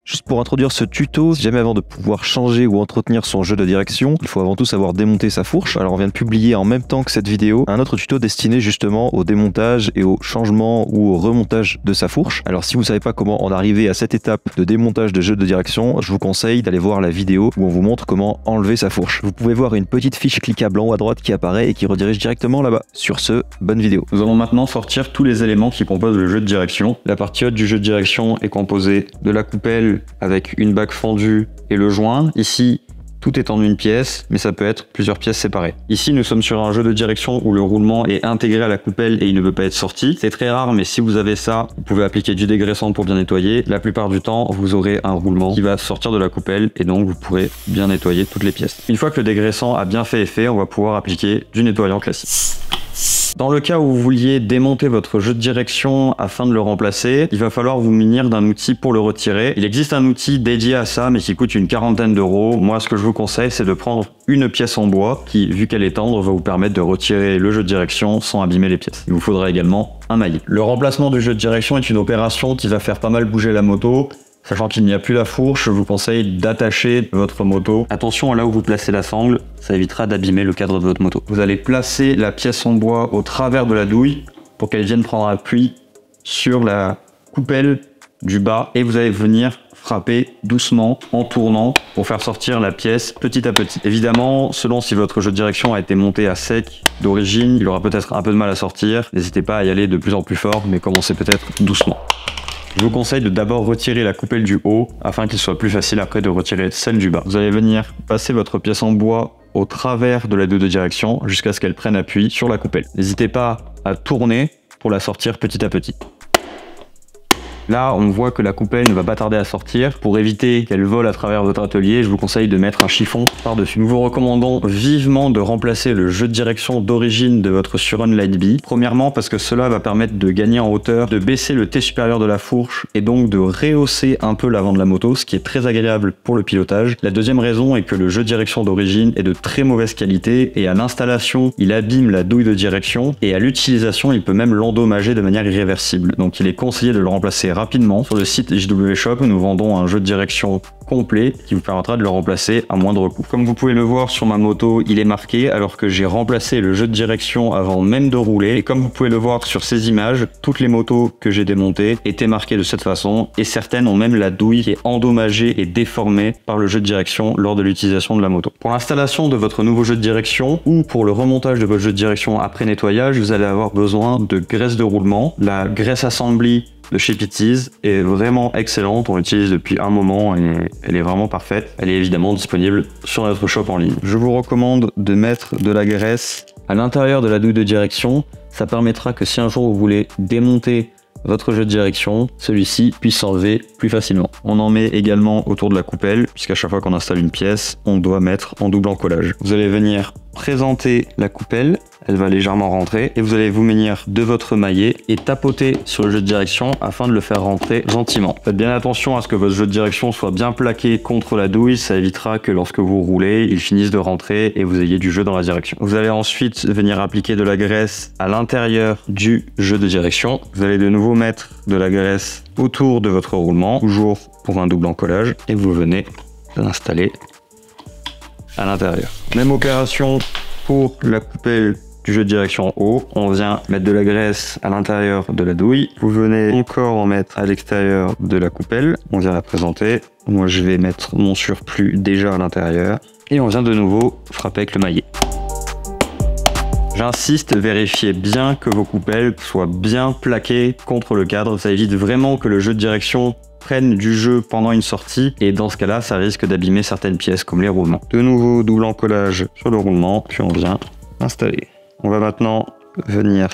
Juste pour introduire ce tuto, si jamais avant de pouvoir changer ou entretenir son jeu de direction, il faut avant tout savoir démonter sa fourche. Alors on vient de publier en même temps que cette vidéo un autre tuto destiné justement au démontage et au changement ou au remontage de sa fourche. Alors si vous ne savez pas comment en arriver à cette étape de démontage de jeu de direction, je vous conseille d'aller voir la vidéo où on vous montre comment enlever sa fourche. Vous pouvez voir une petite fiche cliquable en haut à droite qui apparaît et qui redirige directement là-bas. Sur ce, bonne vidéo. Nous allons maintenant sortir tous les éléments qui composent le jeu de direction. La partie haute du jeu de direction est composée de la coupelle avec une bague fendue et le joint. Ici, tout est en une pièce, mais ça peut être plusieurs pièces séparées. Ici, nous sommes sur un jeu de direction où le roulement est intégré à la coupelle et il ne peut pas être sorti. C'est très rare, mais si vous avez ça, vous pouvez appliquer du dégraissant pour bien nettoyer. La plupart du temps, vous aurez un roulement qui va sortir de la coupelle et donc vous pourrez bien nettoyer toutes les pièces. Une fois que le dégraissant a bien fait effet, on va pouvoir appliquer du nettoyant classique. Dans le cas où vous vouliez démonter votre jeu de direction afin de le remplacer, il va falloir vous munir d'un outil pour le retirer. Il existe un outil dédié à ça, mais qui coûte une quarantaine d'euros. Moi, ce que je vous conseille, c'est de prendre une pièce en bois qui, vu qu'elle est tendre, va vous permettre de retirer le jeu de direction sans abîmer les pièces. Il vous faudra également un maillet. Le remplacement du jeu de direction est une opération qui va faire pas mal bouger la moto. Sachant qu'il n'y a plus la fourche, je vous conseille d'attacher votre moto. Attention à là où vous placez la sangle, ça évitera d'abîmer le cadre de votre moto. Vous allez placer la pièce en bois au travers de la douille pour qu'elle vienne prendre appui sur la coupelle du bas et vous allez venir frapper doucement en tournant pour faire sortir la pièce petit à petit. Évidemment, selon si votre jeu de direction a été monté à sec d'origine, il aura peut-être un peu de mal à sortir. N'hésitez pas à y aller de plus en plus fort, mais commencez peut-être doucement. Je vous conseille de d'abord retirer la coupelle du haut afin qu'il soit plus facile après de retirer celle du bas. Vous allez venir passer votre pièce en bois au travers de la douille de direction jusqu'à ce qu'elle prenne appui sur la coupelle. N'hésitez pas à tourner pour la sortir petit à petit. Là, on voit que la coupelle ne va pas tarder à sortir. Pour éviter qu'elle vole à travers votre atelier, je vous conseille de mettre un chiffon par-dessus. Nous vous recommandons vivement de remplacer le jeu de direction d'origine de votre Suron Lightbee. Premièrement, parce que cela va permettre de gagner en hauteur, de baisser le T supérieur de la fourche et donc de rehausser un peu l'avant de la moto, ce qui est très agréable pour le pilotage. La deuxième raison est que le jeu de direction d'origine est de très mauvaise qualité et à l'installation, il abîme la douille de direction et à l'utilisation, il peut même l'endommager de manière irréversible. Donc il est conseillé de le remplacer rapidement. Sur le site JW Shop, nous vendons un jeu de direction complet qui vous permettra de le remplacer à moindre coût. Comme vous pouvez le voir sur ma moto, il est marqué alors que j'ai remplacé le jeu de direction avant même de rouler. Et comme vous pouvez le voir sur ces images, toutes les motos que j'ai démontées étaient marquées de cette façon et certaines ont même la douille qui est endommagée et déformée par le jeu de direction lors de l'utilisation de la moto. Pour l'installation de votre nouveau jeu de direction ou pour le remontage de votre jeu de direction après nettoyage, vous allez avoir besoin de graisse de roulement. La graisse Assembly de chez Pitties est vraiment excellente, on l'utilise depuis un moment et elle est vraiment parfaite. Elle est évidemment disponible sur notre shop en ligne. Je vous recommande de mettre de la graisse à l'intérieur de la douille de direction. Ça permettra que si un jour vous voulez démonter votre jeu de direction, celui-ci puisse s'enlever plus facilement. On en met également autour de la coupelle, puisqu'à chaque fois qu'on installe une pièce, on doit mettre en double encollage. Vous allez venir présenter la coupelle, elle va légèrement rentrer, et vous allez vous munir de votre maillet et tapoter sur le jeu de direction afin de le faire rentrer gentiment. Faites bien attention à ce que votre jeu de direction soit bien plaqué contre la douille, ça évitera que lorsque vous roulez, il finisse de rentrer et vous ayez du jeu dans la direction. Vous allez ensuite venir appliquer de la graisse à l'intérieur du jeu de direction. Vous allez de nouveau mettre de la graisse autour de votre roulement, toujours pour un double encollage, et vous venez l'installer à l'intérieur. Même opération pour la coupelle du jeu de direction haut, on vient mettre de la graisse à l'intérieur de la douille, vous venez encore en mettre à l'extérieur de la coupelle, on vient la présenter, moi je vais mettre mon surplus déjà à l'intérieur, et on vient de nouveau frapper avec le maillet. J'insiste, vérifiez bien que vos coupelles soient bien plaquées contre le cadre, ça évite vraiment que le jeu de direction prenne du jeu pendant une sortie et dans ce cas-là, ça risque d'abîmer certaines pièces comme les roulements. De nouveau, double encollage sur le roulement, puis on vient installer. On va maintenant venir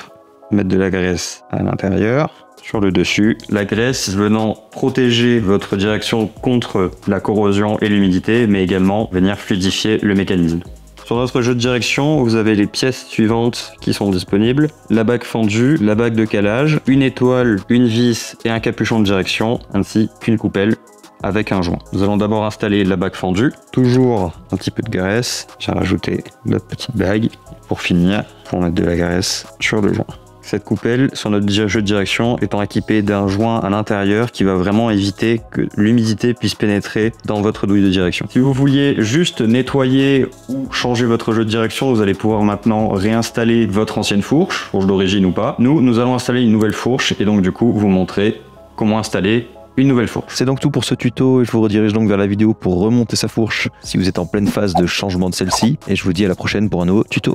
mettre de la graisse à l'intérieur, sur le dessus. La graisse venant protéger votre direction contre la corrosion et l'humidité, mais également venir fluidifier le mécanisme. Sur notre jeu de direction, vous avez les pièces suivantes qui sont disponibles. La bague fendue, la bague de calage, une étoile, une vis et un capuchon de direction, ainsi qu'une coupelle avec un joint. Nous allons d'abord installer la bague fendue. Toujours un petit peu de graisse. J'ai rajouté notre petite bague. Pour finir, pour mettre de la graisse sur le joint. Cette coupelle sur notre jeu de direction étant équipée d'un joint à l'intérieur qui va vraiment éviter que l'humidité puisse pénétrer dans votre douille de direction. Si vous vouliez juste nettoyer ou changer votre jeu de direction, vous allez pouvoir maintenant réinstaller votre ancienne fourche d'origine ou pas. Nous allons installer une nouvelle fourche et donc du coup vous montrer comment installer une nouvelle fourche. C'est donc tout pour ce tuto et je vous redirige donc vers la vidéo pour remonter sa fourche si vous êtes en pleine phase de changement de celle-ci. Et je vous dis à la prochaine pour un nouveau tuto.